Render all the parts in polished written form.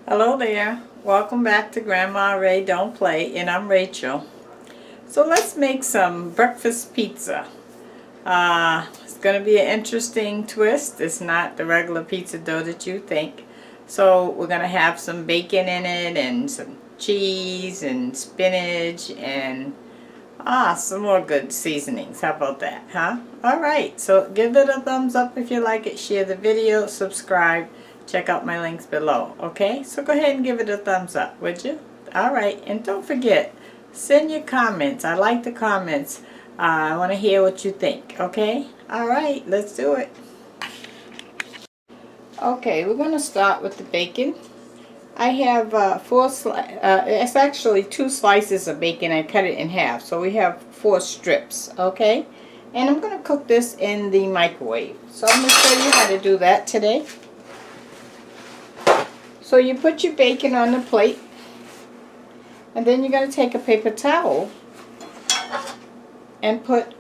Hello there. Welcome back to Grandma Ray Don't Play, and I'm Rachel. So let's make some breakfast pizza. It's going to be an interesting twist. It's not the regular pizza dough that you think. So we're going to have some bacon in it and some cheese and spinach and some more good seasonings. How about that, huh? Alright, so give it a thumbs up if you like it. Share the video, subscribe. Check out my links below, okay? So go ahead and give it a thumbs up, would you? Alright, and don't forget, send your comments. I like the comments. I want to hear what you think, okay? Alright, let's do it. Okay, we're going to start with the bacon. I have it's actually 2 slices of bacon. I cut it in half, so we have 4 strips, okay? And I'm going to cook this in the microwave. So I'm going to show you how to do that today. So you put your bacon on the plate, and then you're going to take a paper towel and put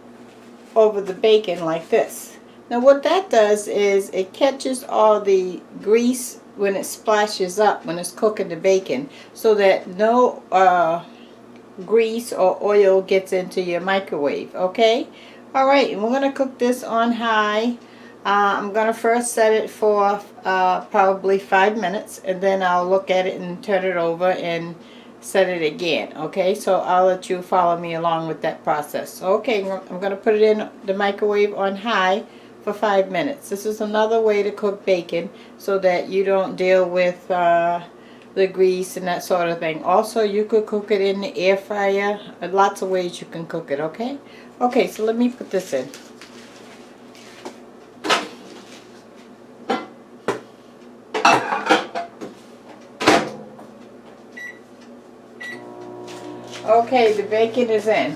over the bacon like this. Now what that does is it catches all the grease when it splashes up when it's cooking the bacon, so that no grease or oil gets into your microwave, okay? Alright, and we're going to cook this on high. I'm going to first set it for probably 5 minutes, and then I'll look at it and turn it over and set it again, okay? So I'll let you follow me along with that process. Okay, I'm going to put it in the microwave on high for 5 minutes. This is another way to cook bacon so that you don't deal with the grease and that sort of thing. Also, you could cook it in the air fryer. Lots of ways you can cook it, okay? Okay, so let me put this in. Okay, the bacon is in.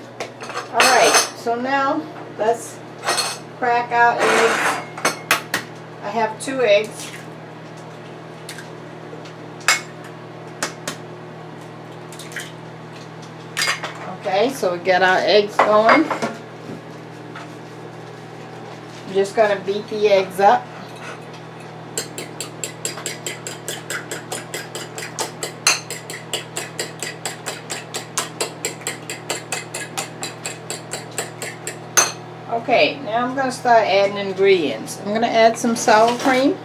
Alright, so now let's crack out eggs. I have 2 eggs. Okay, so we got our eggs going. I'm just going to beat the eggs up. Okay, now I'm going to start adding ingredients. I'm going to add some sour cream.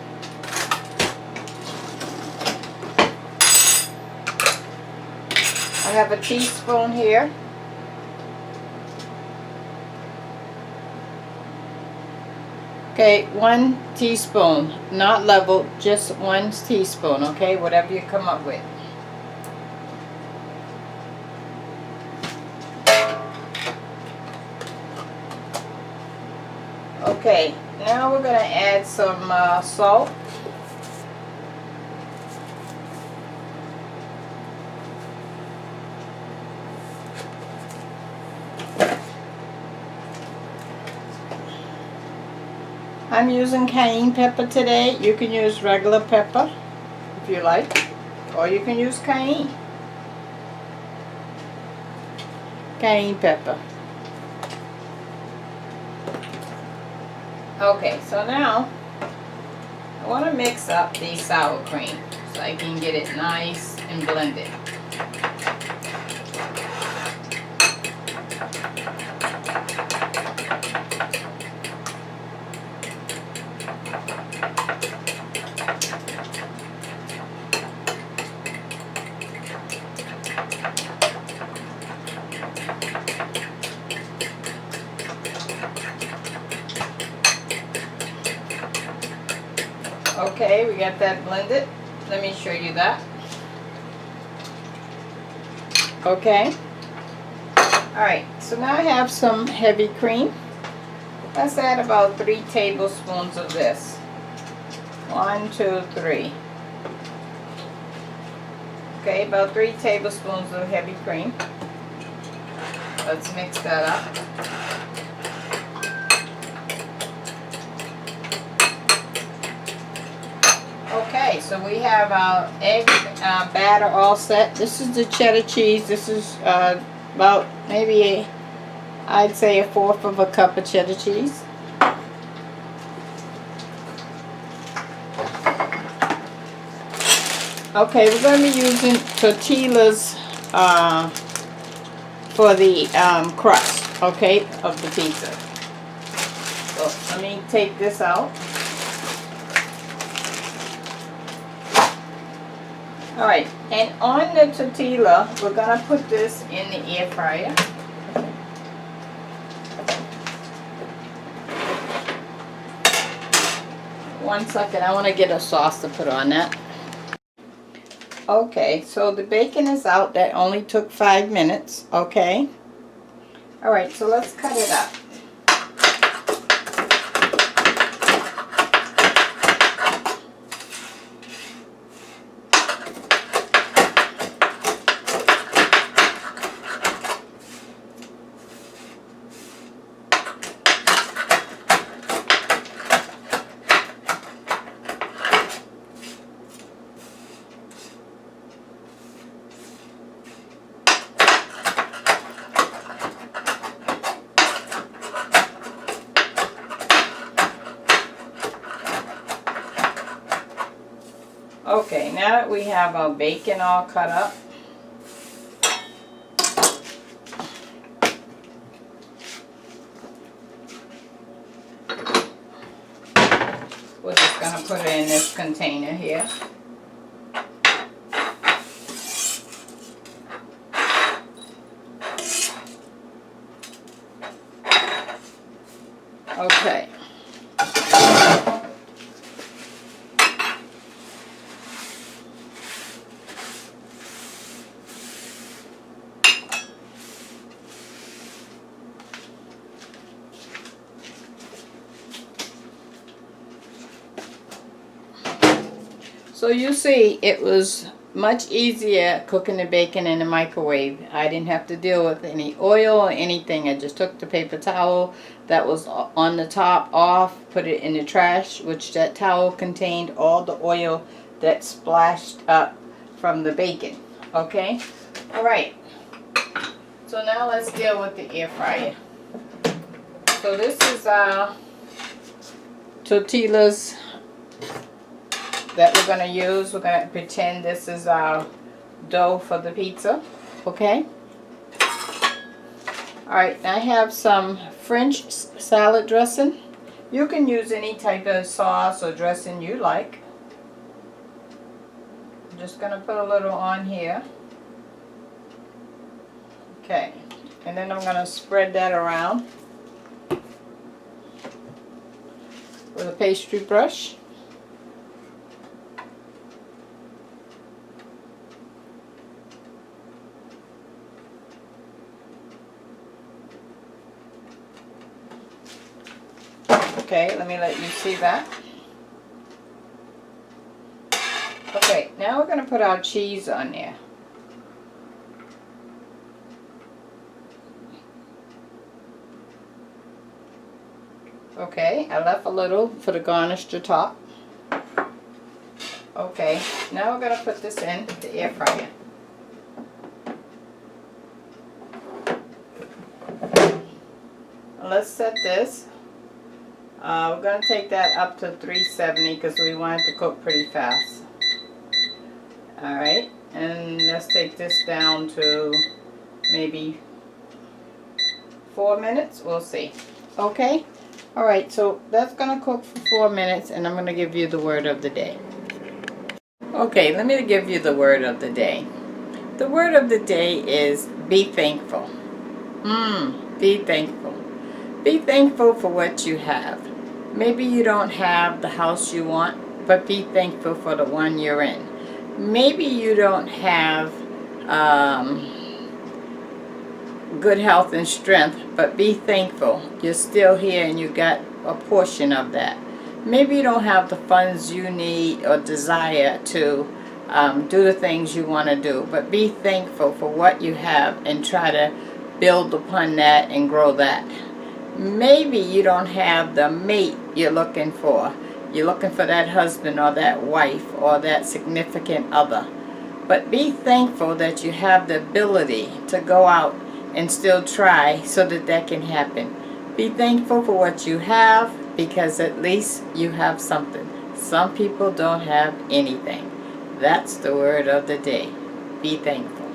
I have a teaspoon here. Okay, 1 teaspoon, not leveled, just 1 teaspoon, okay, whatever you come up with. Okay, now we're going to add some salt. I'm using cayenne pepper today. You can use regular pepper if you like, or you can use cayenne pepper. Okay, so now I want to mix up the sour cream so I can get it nice and blended. Okay, we got that blended. Let me show you that. Okay. Alright, so now I have some heavy cream. Let's add about 3 tablespoons of this. 1, 2, 3. Okay, about 3 tablespoons of heavy cream. Let's mix that up. Okay, so we have our egg batter all set. This is the cheddar cheese. This is about maybe I'd say 1/4 of a cup of cheddar cheese. Okay, we're going to be using tortillas for the crust, okay, of the pizza. So let me take this out. Alright, and on the tortilla, we're going to put this in the air fryer. One second, I want to get a sauce to put on that. Okay, so the bacon is out. That only took 5 minutes, okay? Alright, so let's cut it up. Okay, now that we have our bacon all cut up, we're just going to put it in this container here. Okay. So you see, it was much easier cooking the bacon in the microwave. I didn't have to deal with any oil or anything. I just took the paper towel that was on the top off, put it in the trash, which that towel contained all the oil that splashed up from the bacon. Okay? Alright. So now let's deal with the air fryer. So this is our tortillas that we're going to use. We're going to pretend this is our dough for the pizza. Okay? Alright, I have some French salad dressing. You can use any type of sauce or dressing you like. I'm just going to put a little on here. Okay, and then I'm going to spread that around with a pastry brush. Okay, let me let you see that. Okay, now we're going to put our cheese on there. Okay, I left a little for the garnish to top. Okay, now we're going to put this in the air fryer. Let's set this. We're going to take that up to 370 because we want it to cook pretty fast. Alright, and let's take this down to maybe 4 minutes. We'll see. Okay? Alright, so that's going to cook for 4 minutes, and I'm going to give you the word of the day. Okay, let me give you the word of the day. The word of the day is be thankful. Be thankful. Be thankful for what you have. Maybe you don't have the house you want, but be thankful for the one you're in. Maybe you don't have good health and strength, but be thankful you're still here and you got a portion of that. Maybe you don't have the funds you need or desire to do the things you want to do, but be thankful for what you have and try to build upon that and grow that. Maybe you don't have the mate you're looking for. You're looking for that husband or that wife or that significant other. But be thankful that you have the ability to go out and still try so that that can happen. Be thankful for what you have, because at least you have something. Some people don't have anything. That's the word of the day. Be thankful.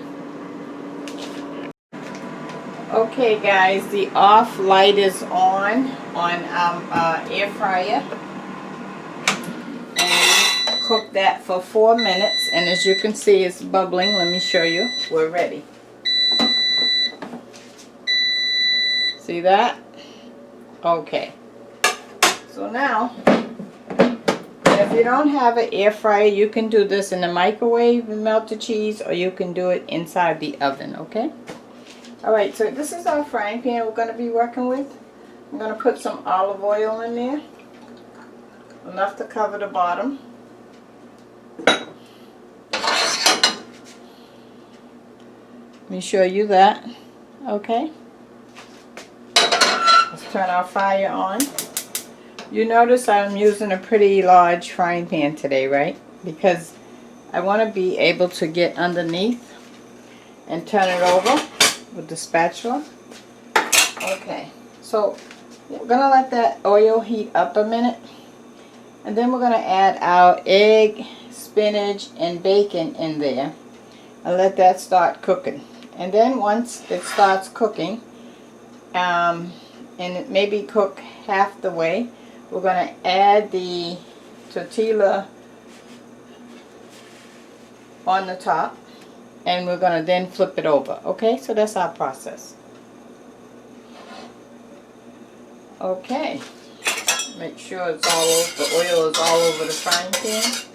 Okay guys, the off light is on air fryer. And cook that for 4 minutes. And as you can see, it's bubbling. Let me show you. We're ready. See that? Okay. So now, if you don't have an air fryer, you can do this in the microwave and melt the cheese, or you can do it inside the oven, okay? Alright, so this is our frying pan we're going to be working with. I'm going to put some olive oil in there. Enough to cover the bottom. Let me show you that. Okay. Let's turn our fire on. You notice I'm using a pretty large frying pan today, right? Because I want to be able to get underneath and turn it over with the spatula. Okay, so we're going to let that oil heat up a minute. And then we're going to add our egg, spinach, and bacon in there. And let that start cooking. And then once it starts cooking, and it maybe cook half the way, we're going to add the tortilla on the top. And we're going to then flip it over. Okay, so that's our process. Okay. Make sure it's all over, the oil is all over the frying pan.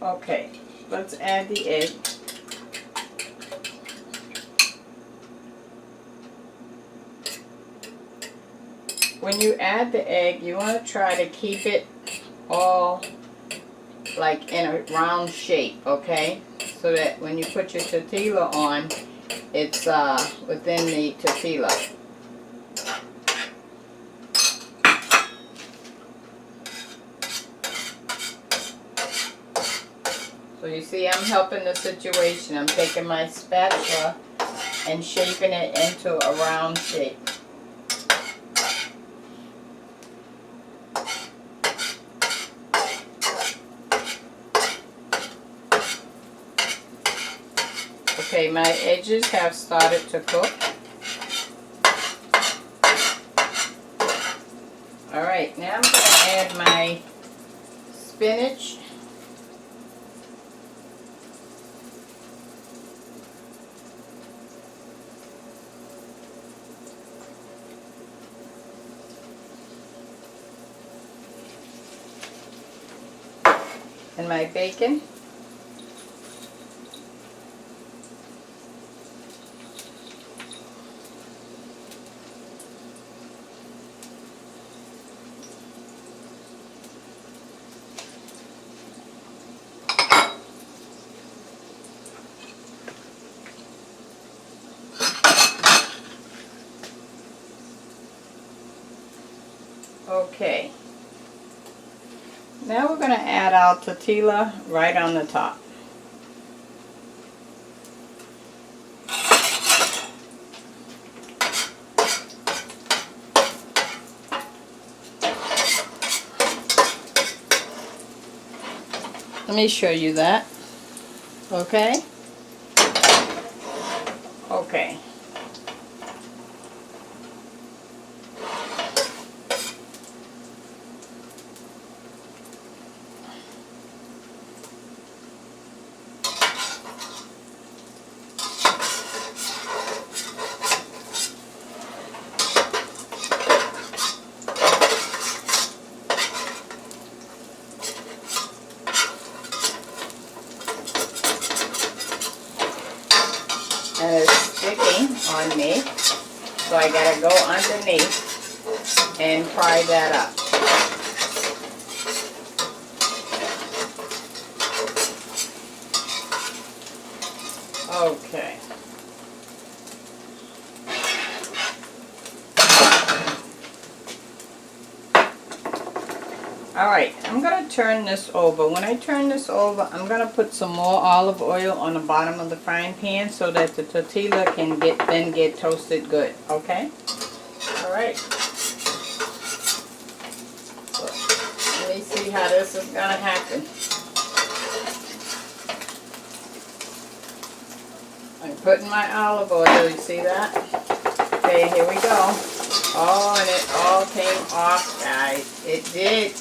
Okay, let's add the egg. When you add the egg, you want to try to keep it all like in a round shape, okay? So that when you put your tortilla on, it's within the tortilla. So you see, I'm helping the situation. I'm taking my spatula and shaping it into a round shape. Okay, my edges have started to cook. Alright, now I'm going to add my spinach. And my bacon. Okay, now we're going to add our tortilla right on the top. Let me show you that. Okay? Okay. And it's sticking on me, so I gotta go underneath and fry that up. Okay. Alright, I'm going to turn this over. When I turn this over, I'm going to put some more olive oil on the bottom of the frying pan so that the tortilla can get toasted good, okay? Alright. So, let me see how this is going to happen. I'm putting my olive oil, you see that? Okay, here we go. Oh, and it all came off, guys. It did.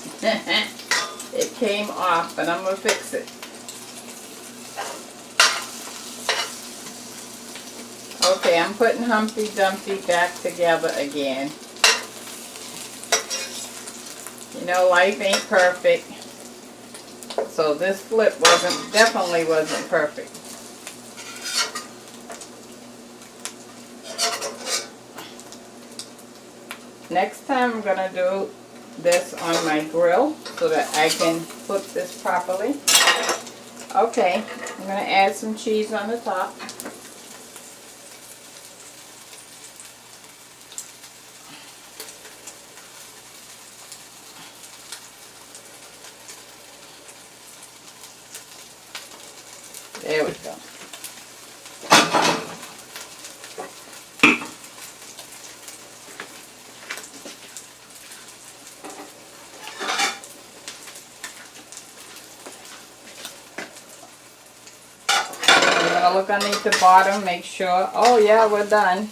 It came off, but I'm going to fix it. Okay, I'm putting Humpty Dumpty back together again. You know, life ain't perfect. So this flip definitely wasn't perfect. Next time I'm going to do this on my grill so that I can flip this properly. Okay, I'm going to add some cheese on the top. There we go. Look underneath the bottom, make sure. Oh yeah, we're done.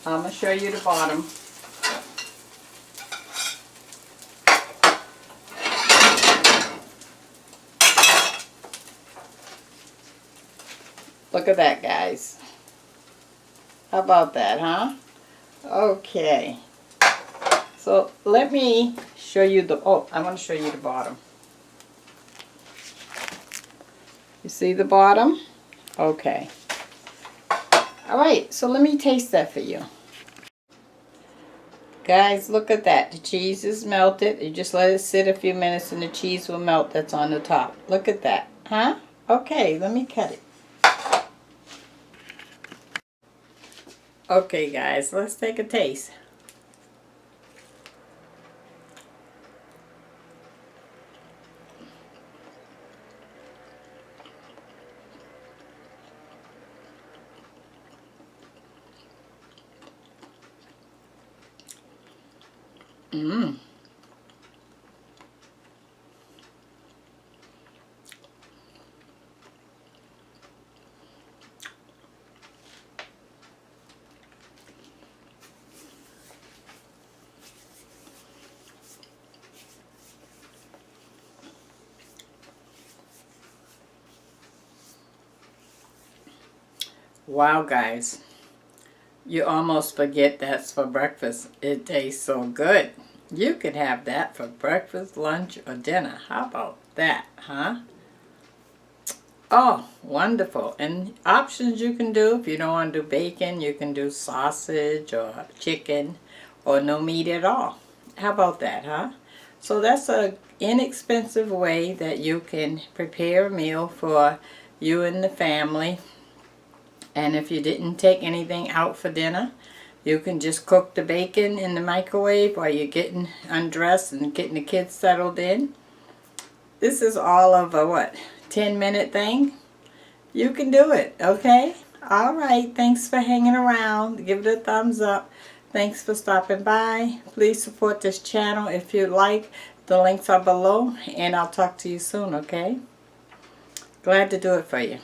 I'm going to show you the bottom. Look at that, guys. How about that, huh? Okay. So let me show you the, oh, I want to show you the bottom. You see the bottom? Okay. Alright, so let me taste that for you. Guys, look at that. The cheese is melted. You just let it sit a few minutes and the cheese will melt that's on the top. Look at that. Huh? Okay, let me cut it. Okay, guys, let's take a taste. Mmm. Wow, guys. You almost forget that's for breakfast. It tastes so good. You could have that for breakfast, lunch, or dinner. How about that, huh? Oh, wonderful. And options you can do, if you don't want to do bacon, you can do sausage or chicken or no meat at all. How about that, huh? So that's an inexpensive way that you can prepare a meal for you and the family. And if you didn't take anything out for dinner, you can just cook the bacon in the microwave while you're getting undressed and getting the kids settled in. This is all of a, what, 10-minute thing? You can do it, okay? Alright, thanks for hanging around. Give it a thumbs up. Thanks for stopping by. Please support this channel if you like. The links are below, and I'll talk to you soon, okay? Glad to do it for you.